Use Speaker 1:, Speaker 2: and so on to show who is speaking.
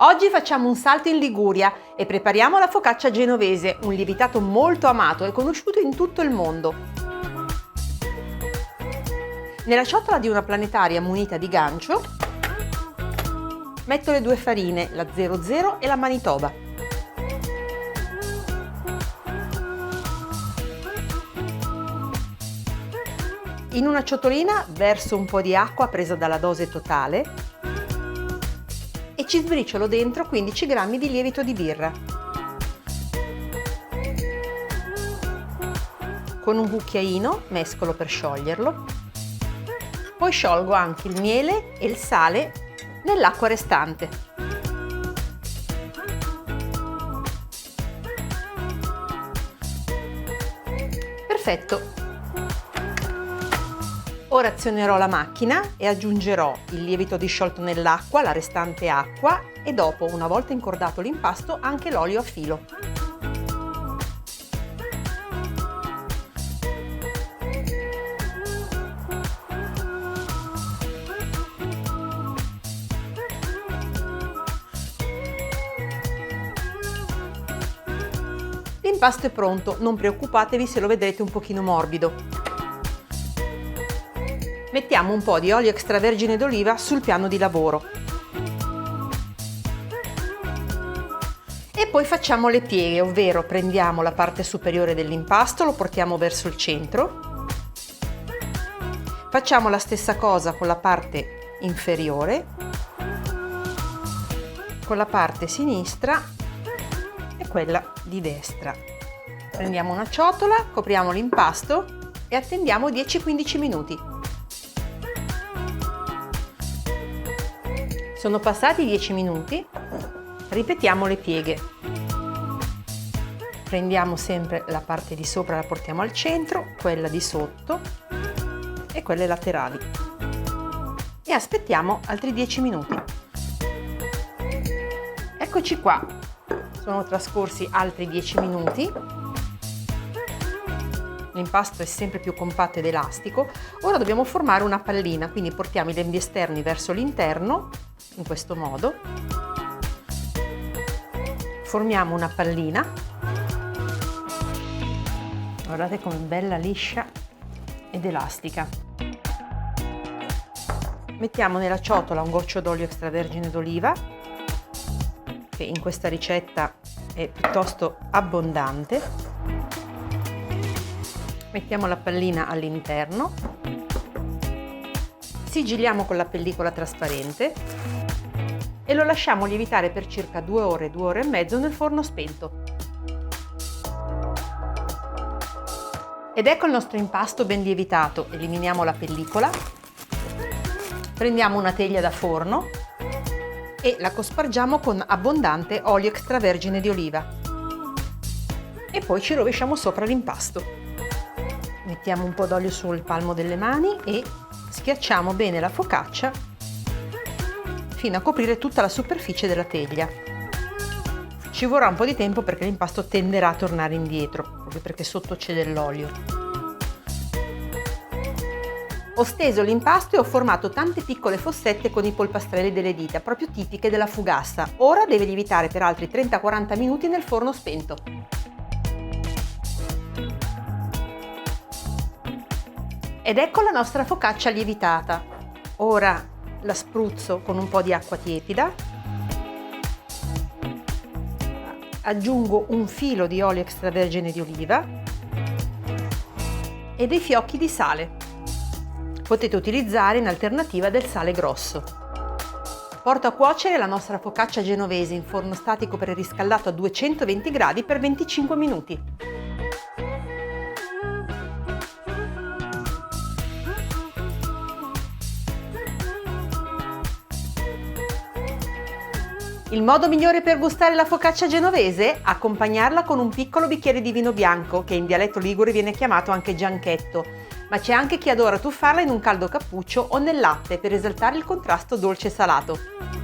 Speaker 1: Oggi facciamo un salto in Liguria e prepariamo la focaccia genovese, un lievitato molto amato e conosciuto in tutto il mondo. Nella ciotola di una planetaria munita di gancio metto le due farine, la 00 e la Manitoba. In una ciotolina verso un po' di acqua presa dalla dose totale e ci sbriciolo dentro 15 g di lievito di birra. Con un cucchiaino mescolo per scioglierlo. Poi sciolgo anche il miele e il sale nell'acqua restante. Perfetto! Ora azionerò la macchina e aggiungerò il lievito disciolto nell'acqua, la restante acqua e dopo, una volta incordato l'impasto, anche l'olio a filo. L'impasto è pronto, non preoccupatevi se lo vedrete un pochino morbido. Mettiamo un po' di olio extravergine d'oliva sul piano di lavoro. E poi facciamo le pieghe, ovvero prendiamo la parte superiore dell'impasto, lo portiamo verso il centro. Facciamo la stessa cosa con la parte inferiore, con la parte sinistra e quella di destra. Prendiamo una ciotola, copriamo l'impasto e attendiamo 10-15 minuti. Sono passati 10 minuti, ripetiamo le pieghe. Prendiamo sempre la parte di sopra, la portiamo al centro, quella di sotto e quelle laterali. E aspettiamo altri 10 minuti. Eccoci qua, sono trascorsi altri 10 minuti. L'impasto è sempre più compatto ed elastico. Ora dobbiamo formare una pallina, quindi portiamo i lembi esterni verso l'interno, in questo modo. Formiamo una pallina. Guardate com'è bella, liscia ed elastica. Mettiamo nella ciotola un goccio d'olio extravergine d'oliva, che in questa ricetta è piuttosto abbondante. Mettiamo la pallina all'interno, sigilliamo con la pellicola trasparente e lo lasciamo lievitare per circa 2 ore, 2 ore e mezzo nel forno spento. Ed ecco il nostro impasto ben lievitato. Eliminiamo la pellicola, prendiamo una teglia da forno e la cospargiamo con abbondante olio extravergine di oliva e poi ci rovesciamo sopra l'impasto. Mettiamo un po' d'olio sul palmo delle mani e schiacciamo bene la focaccia fino a coprire tutta la superficie della teglia. Ci vorrà un po' di tempo perché l'impasto tenderà a tornare indietro, proprio perché sotto c'è dell'olio. Ho steso l'impasto e ho formato tante piccole fossette con i polpastrelli delle dita, proprio tipiche della fugassa. Ora deve lievitare per altri 30-40 minuti nel forno spento. Ed ecco la nostra focaccia lievitata. Ora la spruzzo con un po' di acqua tiepida. Aggiungo un filo di olio extravergine di oliva e dei fiocchi di sale. Potete utilizzare in alternativa del sale grosso. Porto a cuocere la nostra focaccia genovese in forno statico preriscaldato a 220 gradi per 25 minuti. Il modo migliore per gustare la focaccia genovese? Accompagnarla con un piccolo bicchiere di vino bianco, che in dialetto ligure viene chiamato anche gianchetto, ma c'è anche chi adora tuffarla in un caldo cappuccio o nel latte per esaltare il contrasto dolce-salato.